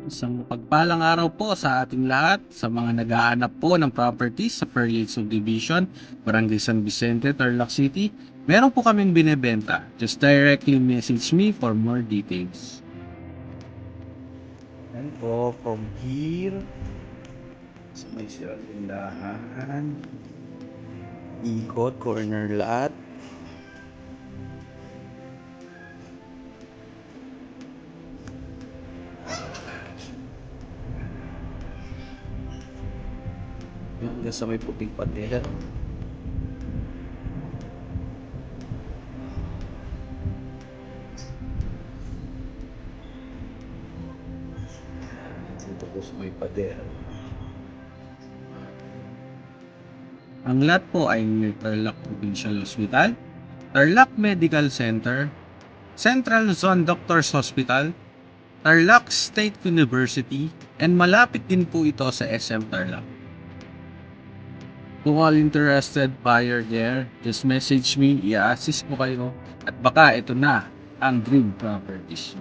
Isang pagpalang araw po sa ating lahat, sa mga nag-aanap po ng properties sa Perlite Subdivision, Barangay San Vicente, Tarlac City. Meron po kaming binebenta. Just directly message me for more details. Yan po, from here, sa may sirang tindahan, ikot, corner lot. Yan, sa may puting pader. Dito po sa may pader. Ang lot po ay near Tarlac Provincial Hospital, Tarlac Medical Center, Central Zone Doctors Hospital, Tarlac State University, and malapit din po ito sa SM Tarlac. Kung all interested buyer there, just message me, i-assist ko kayo, at baka ito na ang dream properties.